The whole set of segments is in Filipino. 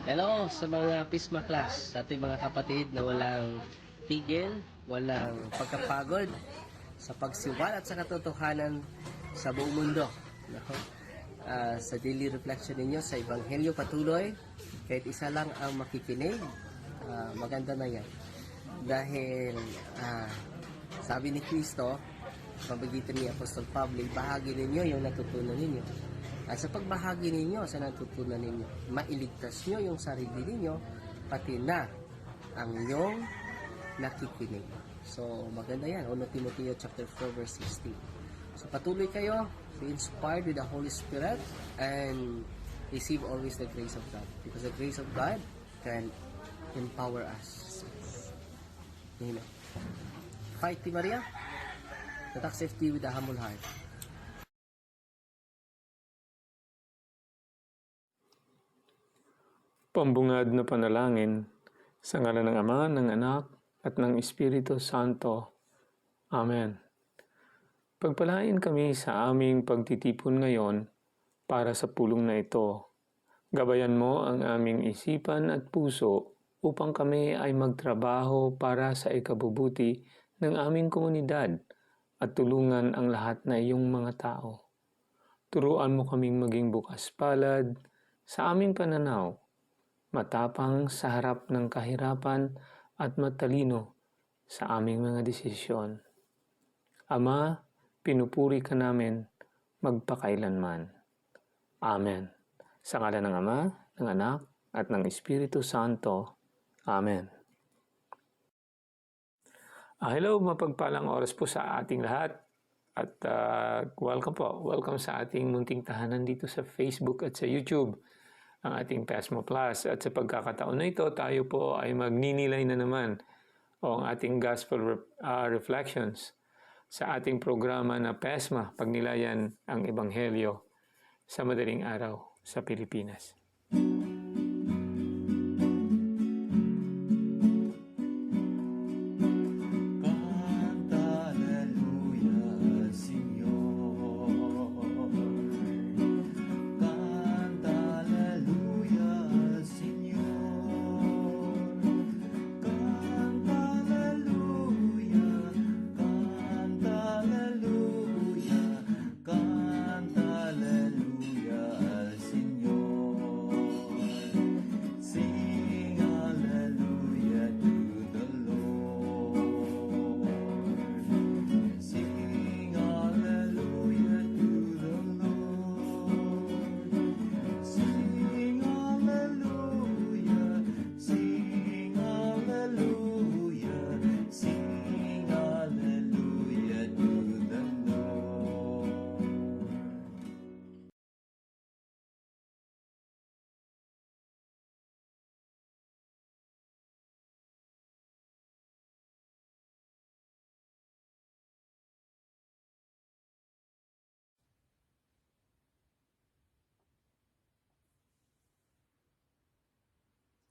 Hello sa mga Pisma class, sa ating mga kapatid na walang tigil, walang pagkapagod sa pagsiwalat sa katotohanan sa buong mundo. No? Sa daily reflection ninyo sa Ebanghelyo patuloy, kahit isa lang ang makikinig, maganda na yan. Dahil sabi ni Kristo, pamagitan ni Apostol Pablo, bahagi ninyo yung natutunan ninyo. At sa pagbahagi ninyo sa natutunan ninyo, mailigtas nyo yung sarili ninyo, pati na ang inyong nakikinig. So, maganda yan. 1 Timothy chapter 4, verse 16. So, patuloy kayo, be inspired with the Holy Spirit, and receive always the grace of God. Because the grace of God can empower us. Amen. Fight, Maria. Attack safety with a humble heart. Pambungad na panalangin sa ngalan ng Ama, ng Anak, at ng Espiritu Santo. Amen. Pagpalain kami sa aming pagtitipon ngayon para sa pulong na ito. Gabayan mo ang aming isipan at puso upang kami ay magtrabaho para sa ikabubuti ng aming komunidad at tulungan ang lahat na iyong mga tao. Turuan mo kaming maging bukas palad sa aming pananaw, matapang sa harap ng kahirapan at matalino sa aming mga desisyon. Ama, pinupuri ka namin magpakailanman. Amen. Sa ngalan ng Ama, ng Anak, at ng Espiritu Santo. Amen. Hello, mapagpalang oras po sa ating lahat. At welcome po. Welcome sa ating munting tahanan dito sa Facebook at sa YouTube, ang ating PESMA Plus. At sa pagkakataon na ito, tayo po ay magninilay na naman o ang ating Gospel Reflections sa ating programa na PESMA, Pagnilayan ang Ebanghelyo sa Madaling Araw sa Pilipinas.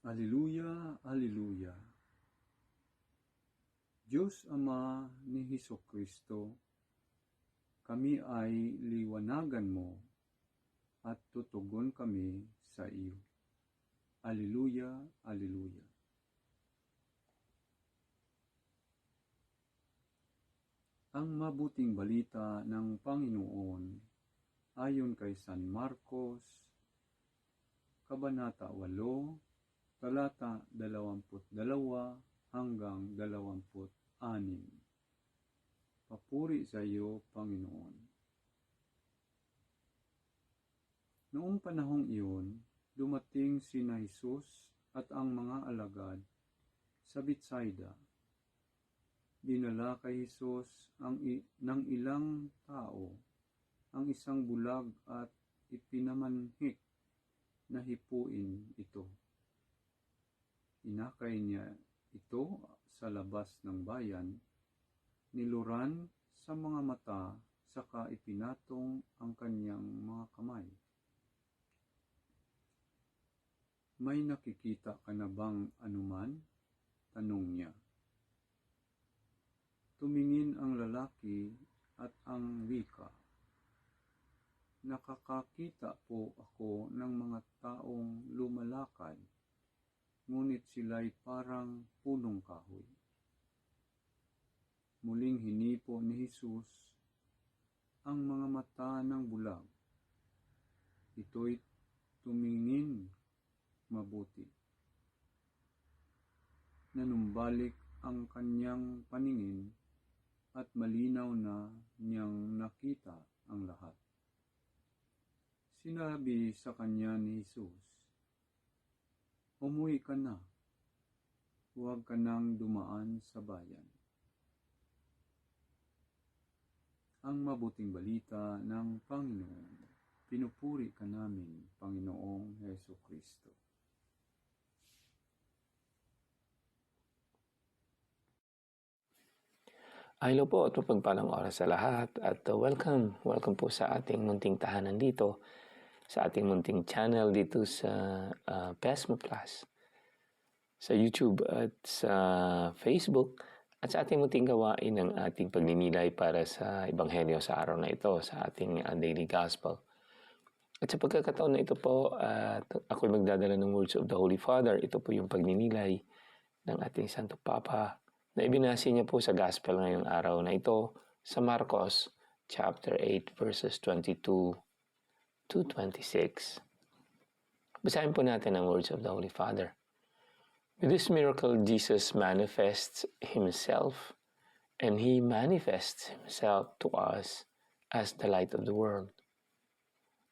Alleluia, Alleluia. Diyos Ama ni Hesukristo, kami ay liwanagan mo at tutugon kami sa iyo. Alleluia, Alleluia. Ang mabuting balita ng Panginoon ayon kay San Marcos, Kabanata 8, Talata 22 hanggang 26. Papuri sa iyo, Panginoon. Noong panahong iyon, dumating sina Jesus at ang mga alagad sa Betsaida. Dinala kay Jesus ng ilang tao ang isang bulag at ipinamanhik na hipuin ito. Inakay niya ito sa labas ng bayan, niluran sa mga mata, saka ipinatong ang kanyang mga kamay. May nakikita ka na bang anuman? Tanong niya. Tumingin ang lalaki at ang wika. Nakakakita po ako ng mga taong lumalakad ngunit sila'y parang punong kahoy. Muling hinipo ni Jesus ang mga mata ng bulag. Ito'y tumingin mabuti. Nanumbalik ang kanyang paningin at malinaw na niyang nakita ang lahat. Sinabi sa kanya ni Jesus, "Umuwi ka na, huwag ka nang dumaan sa bayan." Ang mabuting balita ng Panginoon. Pinupuri ka namin, Panginoong Hesukristo. Hello po at mapagpalang oras sa lahat at welcome po sa ating munting tahanan dito, sa ating munting channel dito sa Pesmo Plus, sa YouTube at sa Facebook at sa ating munting gawain ng ating pagninilay para sa Ebanghelyo sa araw na ito, sa ating Daily Gospel. At sa pagkakataon na ito po, ako'y magdadala ng Words of the Holy Father. Ito po yung pagninilay ng ating Santo Papa na ibinasi niya po sa Gospel ngayong araw na ito sa Marcos chapter 8 verses 22 to 26. Basahin po natin ang words of the Holy Father. With this miracle, Jesus manifests Himself, and He manifests Himself to us as the light of the world.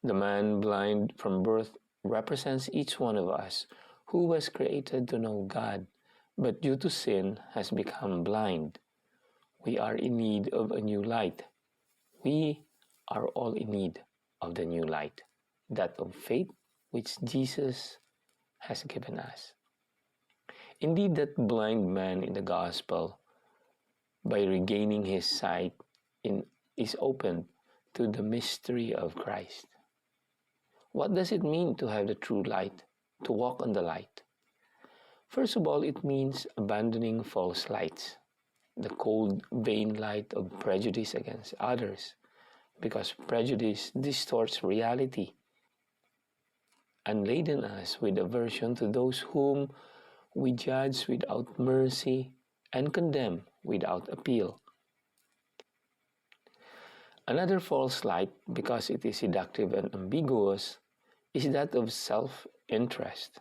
The man blind from birth represents each one of us who was created to know God, but due to sin has become blind. We are in need of a new light. We are all in need of the new light, that of faith which Jesus has given us. Indeed, that blind man in the gospel, by regaining his sight, is open to the mystery of Christ. What does it mean to have the true light, to walk on the light? First of all, it means abandoning false lights, the cold, vain light of prejudice against others, because prejudice distorts reality and laden us with aversion to those whom we judge without mercy and condemn without appeal. Another false light, because it is seductive and ambiguous, is that of self-interest.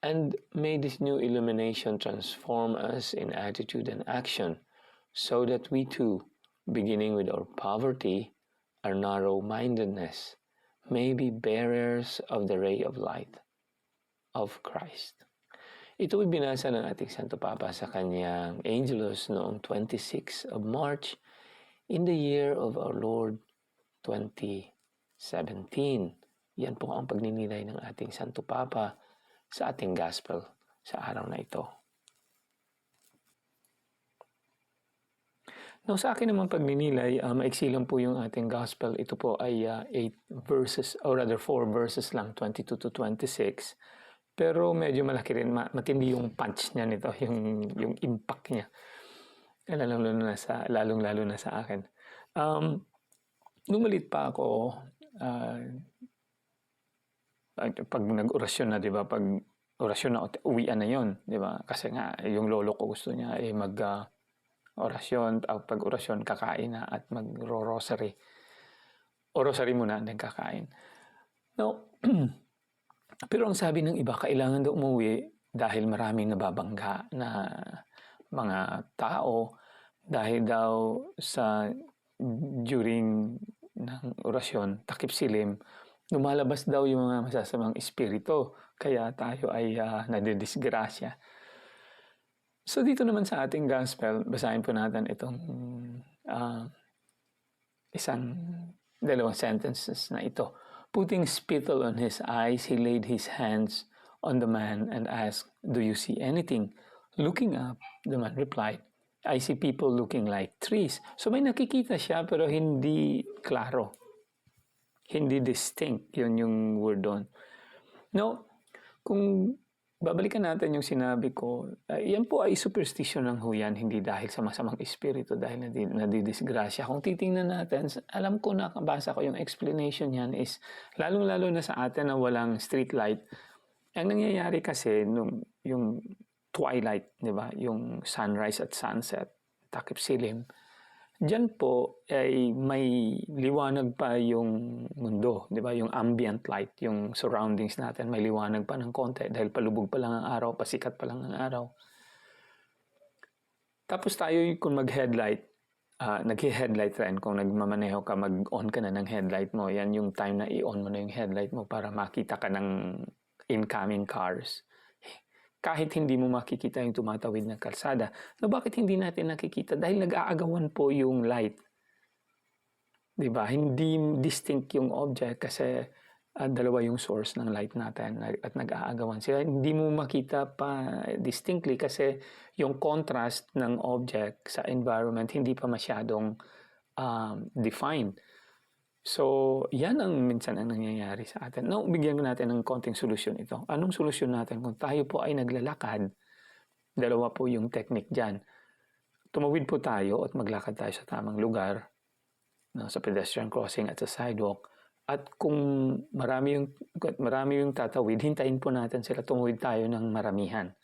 And may this new illumination transform us in attitude and action, so that we too, beginning with our poverty, our narrow-mindedness, may be bearers of the ray of light of Christ. Ito ay binasa ng ating Santo Papa sa kanyang Angelus noong 26 of March in the year of our Lord 2017. Yan po ang pagninilay ng ating Santo Papa sa ating Gospel sa araw na ito. Now, sa akin naman pagninilay, maiksi lang po yung ating Gospel. Ito po ay 8 verses, or rather 4 verses lang, 22 to 26. Pero medyo malaki rin, matindi yung punch niya nito, yung impact niya. Lalong-lalo na sa akin. Nung maliit pa ako, pag nag-orasyon na, di ba? Pag orasyon na, uwian na yon, di ba? Kasi nga, yung lolo ko gusto niya mag-orasyon. Pag orasyon, kakain na at mag-rosary. O rosary muna, then kakain. No, pero ang sabi ng iba, kailangan daw umuwi dahil maraming nababangga na mga tao dahil daw sa during ng orasyon, takip silim, lumalabas daw yung mga masasamang espiritu, kaya tayo ay nadidisgrasya. So dito naman sa ating gospel, basahin po natin itong dalawang sentences na ito. Putting spittle on his eyes, he laid his hands on the man and asked, "Do you see anything?" Looking up, the man replied, "I see people looking like trees." So may nakikita siya pero hindi klaro. Hindi distinct. Yun yung word doon. No, kung babalikan natin yung sinabi ko, yan po ay superstition ng huyan, hindi dahil sa masamang espiritu, dahil nadidisgrasya. Kung titingnan natin, alam ko na, basa ko yung explanation yan is, lalong-lalo na sa atin na walang street light, Ang nangyayari kasi nung yung twilight, di ba? Yung sunrise at sunset, takip silim, diyan po ay may liwanag pa yung mundo, di ba? Yung ambient light, yung surroundings natin, may liwanag pa ng konti dahil palubog pa lang ang araw, pasikat pa lang ang araw. Tapos tayo kung mag-headlight, nag-headlight rin kung nagmamaneho ka, mag-on ka na ng headlight mo. Yan yung time na i-on mo na yung headlight mo para makita ka ng incoming cars. Kahit hindi mo makikita yung tumatawid na kalsada. No, bakit hindi natin nakikita? Dahil nag-aagawan po yung light. Diba? Hindi distinct yung object kasi dalawa yung source ng light natin at nag-aagawan sila. Hindi mo makita pa distinctly kasi yung contrast ng object sa environment hindi pa masyadong defined. So, yan ang minsan ang nangyayari sa atin. Now, bigyan natin ng konting solusyon ito. Anong solusyon natin? Kung tayo po ay naglalakad, dalawa po yung technique dyan. Tumawid po tayo at maglakad tayo sa tamang lugar, no, sa pedestrian crossing at sa sidewalk. At kung marami yung tatawid, hintayin po natin sila, tumawid tayo ng maramihan.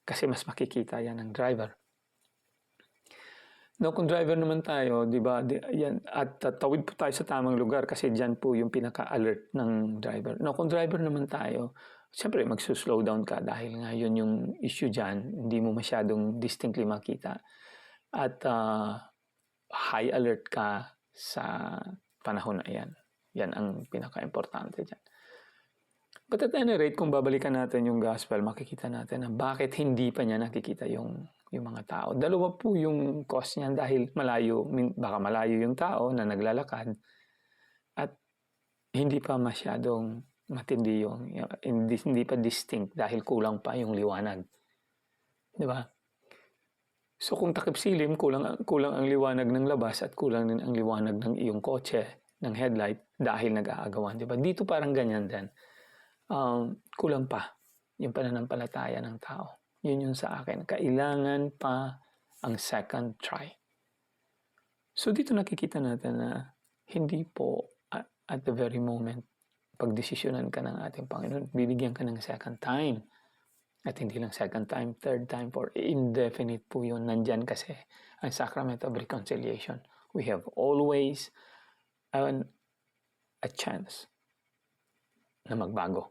Kasi mas makikita yan ng driver. No, kung driver naman tayo, di ba, yan, at tawid po tayo sa tamang lugar kasi dyan po yung pinaka-alert ng driver. No, kung driver naman tayo, siyempre magsuslow down ka dahil nga yun yung issue dyan, hindi mo masyadong distinctly makita. At high alert ka sa panahon na yan. Yan ang pinaka-importante dyan. But at any rate, kung babalikan natin yung gospel, makikita natin na bakit hindi pa niya nakikita yung mga tao. Dalawa po yung cause niyan dahil malayo, baka malayo yung tao na naglalakad at hindi pa masyadong matindi yung, hindi pa distinct dahil kulang pa yung liwanag. Di ba? So kung takip silim, kulang ang liwanag ng labas at kulang din ang liwanag ng iyong kotse, ng headlight dahil nag-aagawan. Di ba? Dito parang ganyan din. Kulang pa yung pananampalataya ng tao. Yun yung sa akin. Kailangan pa ang second try. So dito nakikita natin na hindi po at the very moment pagdesisyonan ka ng ating Panginoon, bibigyan ka ng second time. At hindi lang second time, third time, for indefinite po yun. Nandyan kasi ang sacrament of reconciliation. We have always a chance na magbago.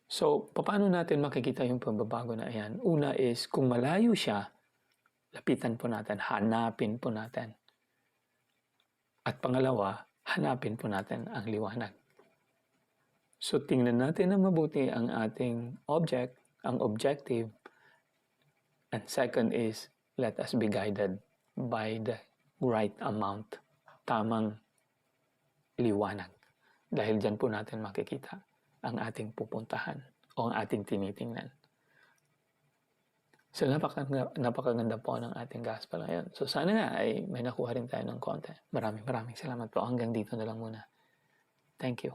So, paano natin makikita yung pagbabago na yan? Una is, kung malayo siya, lapitan po natin, hanapin po natin. At pangalawa, hanapin po natin ang liwanag. So, tingnan natin na mabuti ang ating object, ang objective. And second is, let us be guided by the right amount, tamang liwanag. Dahil dyan po natin makikita ang ating pupuntahan o ang ating tinitingnan. So, napakaganda po ng ating gospel ngayon. So, sana nga ay may nakuha rin tayo ng konti. Maraming salamat po. Hanggang dito na lang muna. Thank you.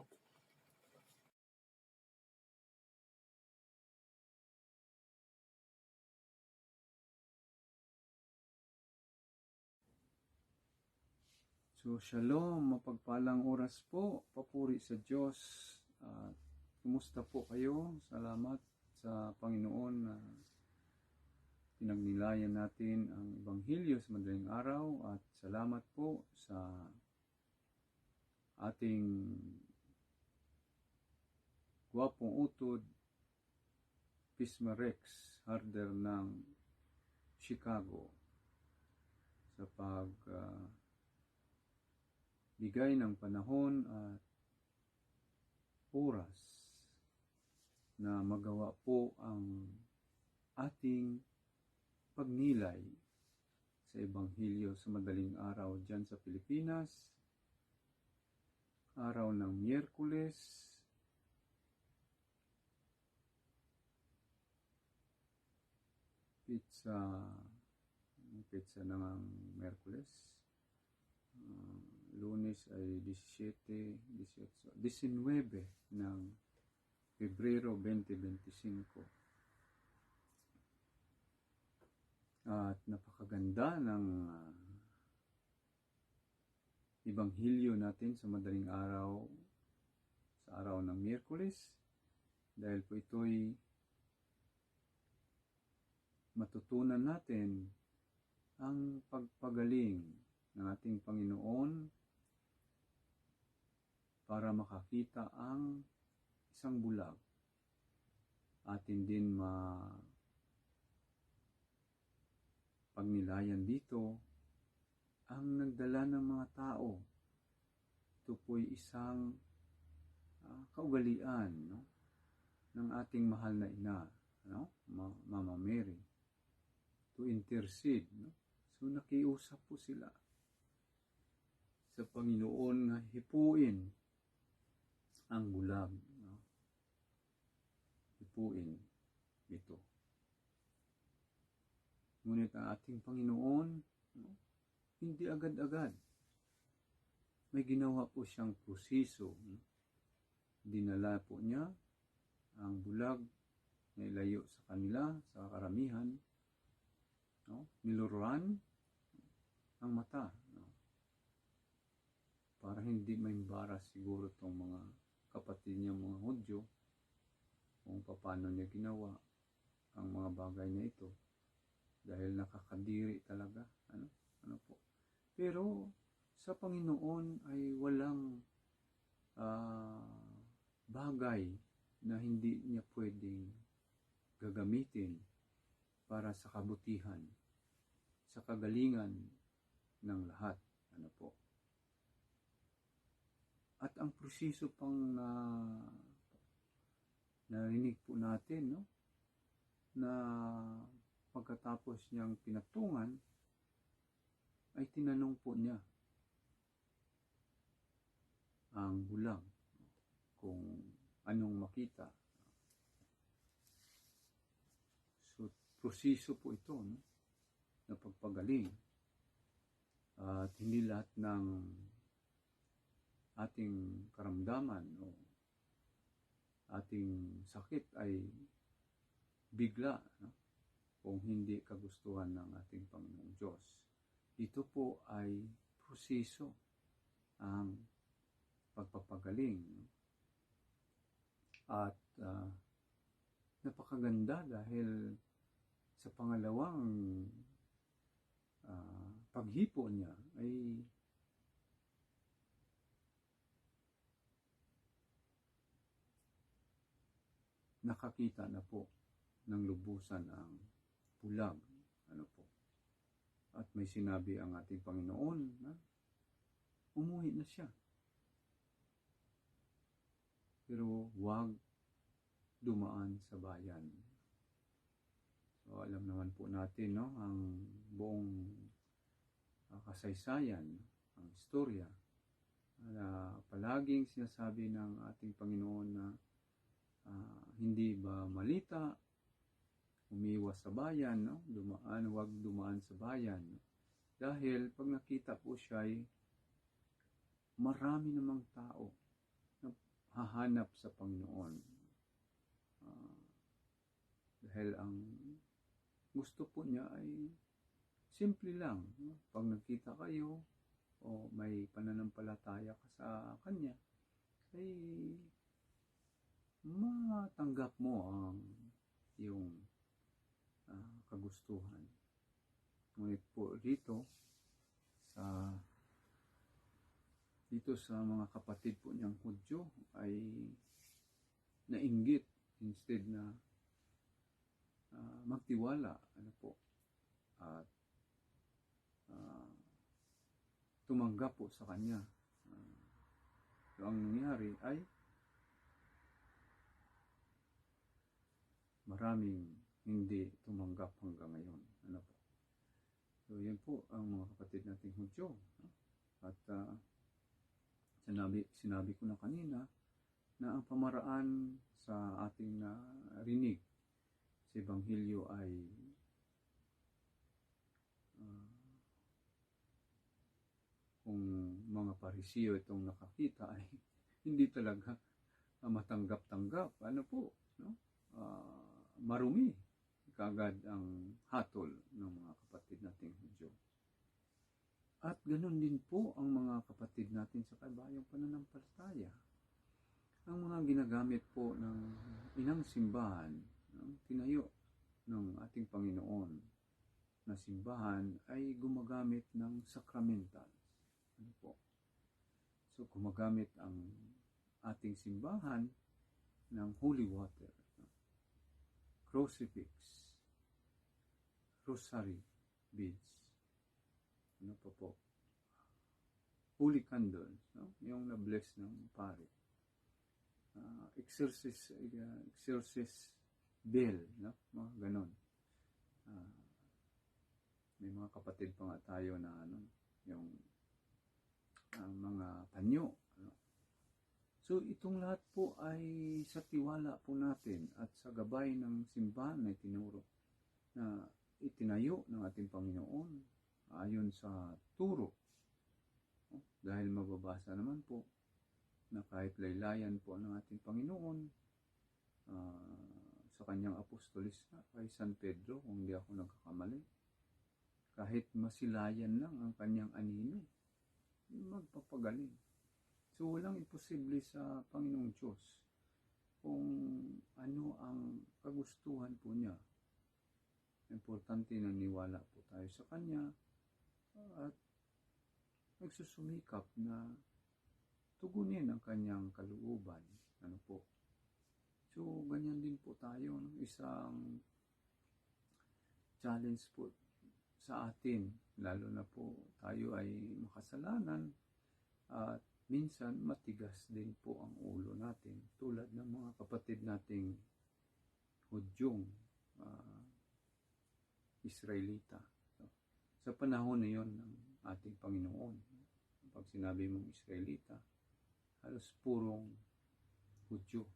So, shalom, mapagpalang oras po, papuri sa Diyos. Kumusta po kayo? Salamat sa Panginoon na pinagnilayan natin ang Ebanghelyo sa madaling araw at salamat po sa ating gwapong utod, Pisma Rex, Harder ng Chicago sa bigay ng panahon at oras na magawa po ang ating pagnilay sa Ebanghelyo sa madaling araw dyan sa Pilipinas, araw ng Miyerkules, pizza ng Miyerkules, Lunes ay 19 ng Pebrero 2025. At napakaganda ng Ebanghelyo natin sa madaling araw, sa araw ng Miyerkules. Dahil po ito'y matutunan natin ang pagpagaling ng ating Panginoon para makakita ang isang bulag. Atin din pagnilayan dito ang nagdala ng mga tao. Ito po'y isang kaugalian, no, ng ating mahal na ina, no, Mama Mary, to intercede. No? So nakiusap po sila sa Panginoon na hipuin ang bulag. No? Hipuin ito. Ngunit ang ating Panginoon, no, hindi agad-agad. May ginawa po siyang proseso. No? Dinala po niya ang bulag na ilayo sa kanila, sa karamihan. No? Niluruan ang mata. No? Para hindi maimbaras siguro itong mga kapatid niya, mga Hudyo, kung paano niya ginawa ang mga bagay na ito. Dahil nakakadiri talaga. Ano po. Pero sa Panginoon ay walang bagay na hindi niya pwedeng gagamitin para sa kabutihan, sa kagalingan ng lahat. Ano po. At ang proseso pang narinig po natin, no, na pagkatapos niyang pinatungan, ay tinanong po niya ang bulag kung anong makita. So, proseso po ito, no, na pagpagaling. At hindi lahat ng ating karamdaman o ating sakit ay bigla, no, kung hindi kagustuhan ng ating Panginoong Diyos. Ito po ay proseso ang pagpapagaling. At napakaganda dahil sa pangalawang paghipo niya ay nakakita na po ng lubusan ang bulag. Ano po. At may sinabi ang ating Panginoon na umuwi na siya. Pero huwag dumaan sa bayan. So alam naman po natin, no, ang buong kasaysayan, ang istorya, na palaging sinasabi ng ating Panginoon na hindi ba malita, umiwas sa bayan, no? Huwag dumaan sa bayan. No? Dahil pag nakita po siya ay marami namang tao na hahanap sa Panginoon. Dahil ang gusto po niya ay simple lang. No? Pag nakita kayo o may pananampalataya ka sa Kanya, ay matanggap mo ang iyong kagustuhan. Ngunit po dito sa mga kapatid po niyang Hudyo ay nainggit instead na magtiwala, ano po, at tumanggap po sa kanya. So ang nangyari ay maraming hindi tumanggap hanggang ngayon. Ano po. So yan po ang mga kapatid nating Hudyo. At sinabi ko na kanina na ang pamaraan sa ating narinig sa Ebanghelyo ay kung mga Parisiyo itong nakakita ay hindi talaga matanggap-tanggap. Ano po, no? Marumi kagad ang hatol ng mga kapatid nating Hudyo. At ganoon din po ang mga kapatid natin sa kabayang pananampalataya. Ang mga ginagamit po ng inang simbahan, tinayo ng ating Panginoon na simbahan ay gumagamit ng sacramental. Ano po? So, gumagamit ang ating simbahan ng holy water, crucifix, rosary beads, ano pa po, holy candles, yung na-bless ng pare, exorcist bell, mga ganon. May mga kapatid pa nga tayo na yung mga panyo. So itong lahat po ay sa tiwala po natin at sa gabay ng simbahan na itinuro na itinayo ng ating Panginoon ayon sa turo. Dahil mababasa naman po na kahit laylayan po ng ating Panginoon sa kanyang apostolis kay San Pedro, kung hindi ako nagkakamali, kahit masilayan lang ang kanyang anino, magpapagaling. So walang imposible sa Panginoong Diyos kung ano ang kagustuhan po niya. Importante na niwala po tayo sa kanya at nagsusumikap na tugunin ang kanyang kalooban. Ano po? So, ganyan din po tayo. Isang challenge po sa atin, lalo na po tayo ay makasalanan at minsan matigas din po ang ulo natin tulad ng mga kapatid nating Hudyong Israelita. So, sa panahon na yon ng ating Panginoon, pag sinabi mong Israelita, halos purong Hudyo.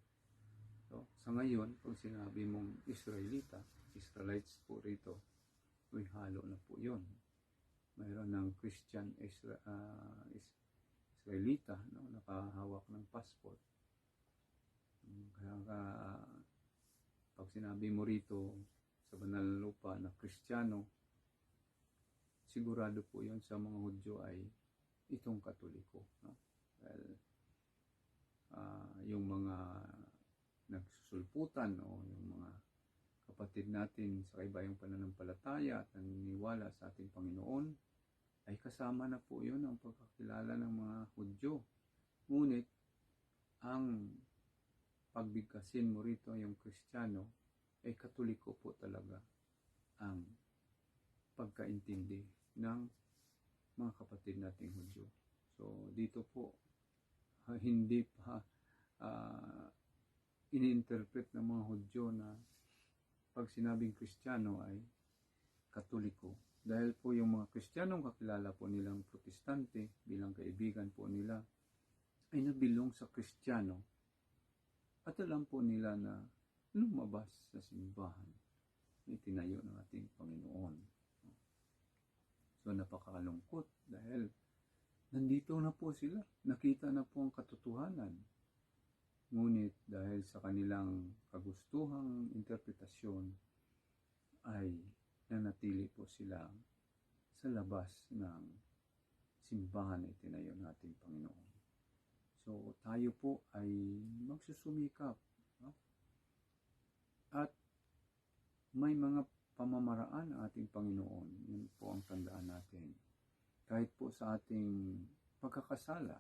So, sa ngayon, pag sinabi mong Israelita, Israelites po rito, may halo na po yun. Mayroon ng Christian Israelita, nakahawak ng passport. Kaya pag sinabi mo rito sa banal na lupa na Kristiyano, sigurado po yun sa mga Hudyo ay itong Katoliko. Dahil yung mga nagsusulputan o yung mga kapatid natin sa ibayang pananampalataya at naniniwala sa ating Panginoon, ay kasama na po yun ang pagkakilala ng mga Hudyo. Ngunit, ang pagbigkasin mo rito yung Kristiyano, ay Katoliko po talaga ang pagkaintindi ng mga kapatid nating Hudyo. So, dito po, hindi pa ini-interpret ng mga Hudyo na pag sinabing Kristiyano ay Katoliko. Dahil po yung mga Kristiyanong kakilala po nilang Protestante bilang kaibigan po nila ay nabilong sa Kristiyano at alam po nila na lumabas sa simbahan na itinayo ng ating Panginoon. So napakalungkot dahil nandito na po sila, nakita na po ang katotohanan. Ngunit dahil sa kanilang kagustuhang interpretasyon ay nanatili po sila sa labas ng simbahan na itinayo ng ating Panginoon. So tayo po ay magsusumikap. At may mga pamamaraan ang ating Panginoon. Yun po ang tandaan natin. Kahit po sa ating pagkakasala,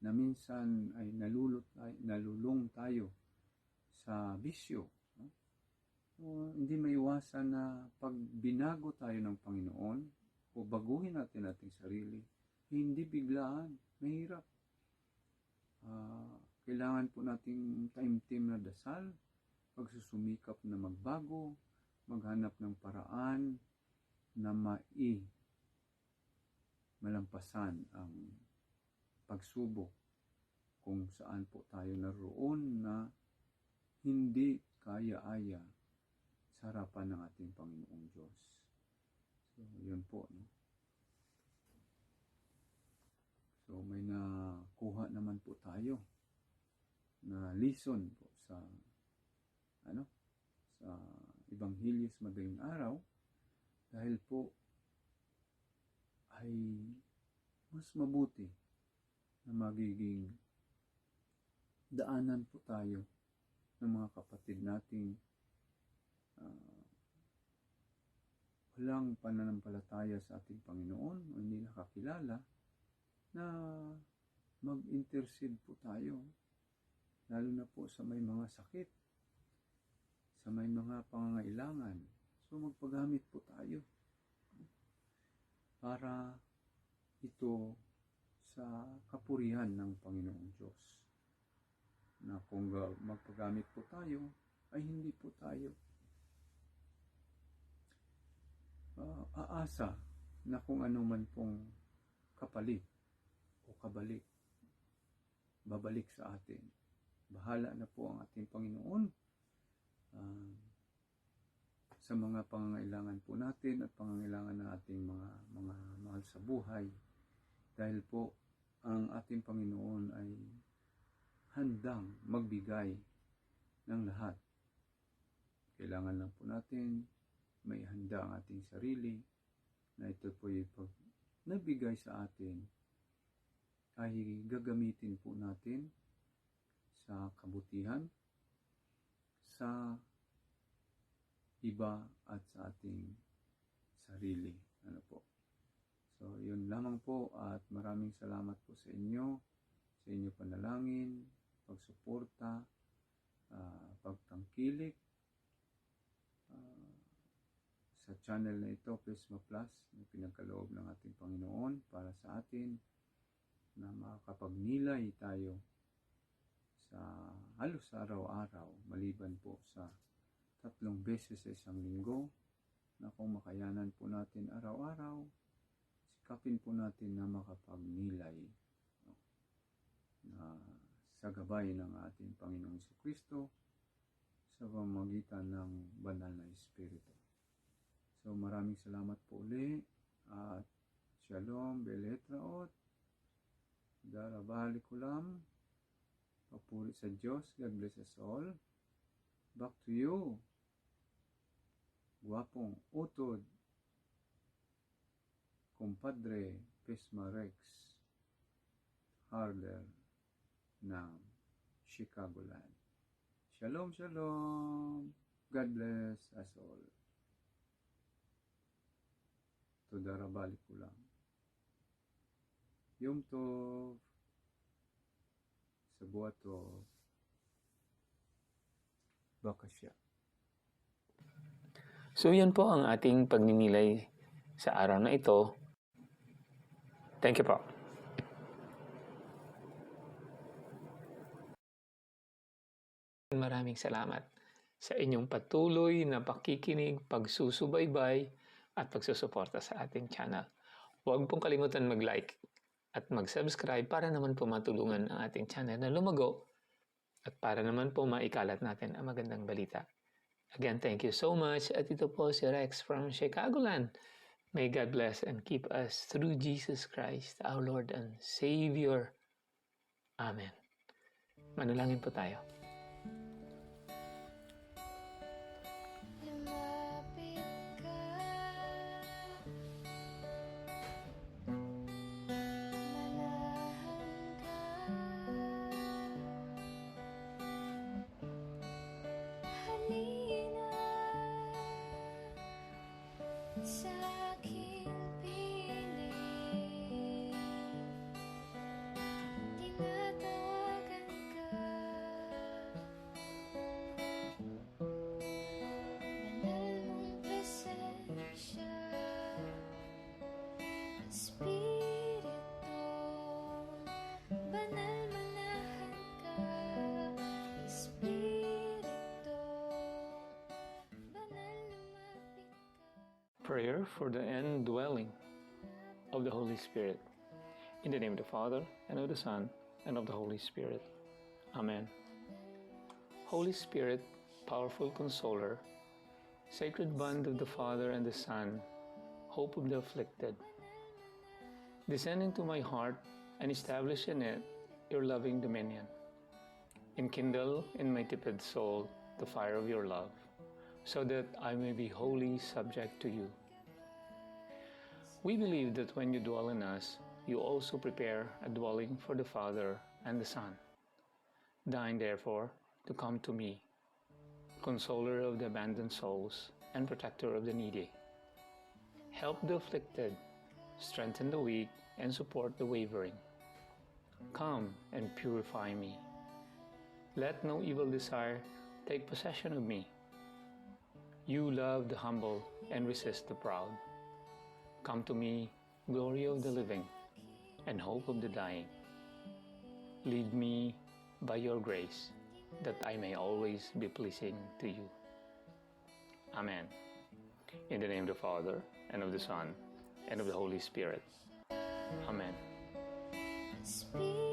na minsan ay nalulung tayo sa bisyo. Hindi maiwasan na pag binago tayo ng Panginoon o baguhin natin ating sarili, hindi biglaan, mahirap. Kailangan po nating taimtim na dasal, pagsusumikap na magbago, maghanap ng paraan na malampasan ang pagsubok kung saan po tayo naroon na hindi kaya-aya sa harapan ng ating Panginoong Diyos. So, yun po. No? So, may nakuha naman po tayo na lesson po sa Ebanghelyo sa Madaling Araw dahil po ay mas mabuti na magiging daanan po tayo ng mga kapatid nating walang pananampalataya sa ating Panginoon o hindi nakakilala, na mag-intercede po tayo, lalo na po sa may mga sakit, sa may mga pangangailangan. So magpagamit po tayo para ito sa kapurihan ng Panginoong Diyos, na kung magpagamit po tayo, ay hindi po tayo aasa na kung ano man pong kapalit o kabalik, babalik sa atin. Bahala na po ang ating Panginoon sa mga pangangailangan po natin at pangangailangan ng ating mga mahal sa buhay. Dahil po, ang ating Panginoon ay handang magbigay ng lahat. Kailangan lang po natin may handa ang ating sarili, na ito po yung pag nabigay sa atin ay gagamitin po natin sa kabutihan, sa iba at sa ating sarili. Ano po? So, yun lamang po, at maraming salamat po sa inyo panalangin, pagsuporta, pagtangkilik sa channel na ito, Prisma Plus, na pinagkaloob ng ating Panginoon para sa atin, na makapagnilay tayo sa halos araw-araw, maliban po sa 3 beses sa isang linggo, na kung makayanan po natin araw-araw, sikapin po natin na makapagnilay, na sa gabay ng ating Panginoong Jesucristo sa pamamagitan ng banal na Espiritu. So maraming salamat po uli, at Shalom, Beletraot, Darabali Kulam, papuri sa Diyos, God bless us all. Back to you, Guwapong Utod, Kumpadre Pisma Rex Harder ng Chicagoland. Shalom, shalom. God bless us all. Darabali Kulam. Yom Tov. Sabua Tov. Bakasya. So yan po ang ating pagninilay sa araw na ito. Thank you po. Maraming salamat sa inyong patuloy na pakikinig, pagsusubaybay, at pagsusuporta sa ating channel. Huwag pong kalimutan mag-like at mag-subscribe para naman po matulungan ang ating channel na lumago at para naman po maikalat natin ang magandang balita. Again, thank you so much. At ito po si Rex from Chicagoland. May God bless and keep us through Jesus Christ, our Lord and Savior. Amen. Manalangin po tayo. Prayer for the indwelling of the Holy Spirit. In the name of the Father, and of the Son, and of the Holy Spirit. Amen. Holy Spirit, powerful consoler, sacred bond of the Father and the Son, hope of the afflicted, descend into my heart and establish in it your loving dominion. Enkindle in my tepid soul the fire of your love, so that I may be wholly subject to you. We believe that when you dwell in us, you also prepare a dwelling for the Father and the Son. Deign, therefore, to come to me consoler of the abandoned souls, and protector of the needy. Help the afflicted, strengthen the weak, and support the wavering. Come and purify me. Let no evil desire take possession of me. You love the humble and resist the proud. Come to me, glory of the living, and hope of the dying. Lead me by your grace, that I may always be pleasing to you. Amen. In the name of the Father, and of the Son, and of the Holy Spirit. Amen. Speak.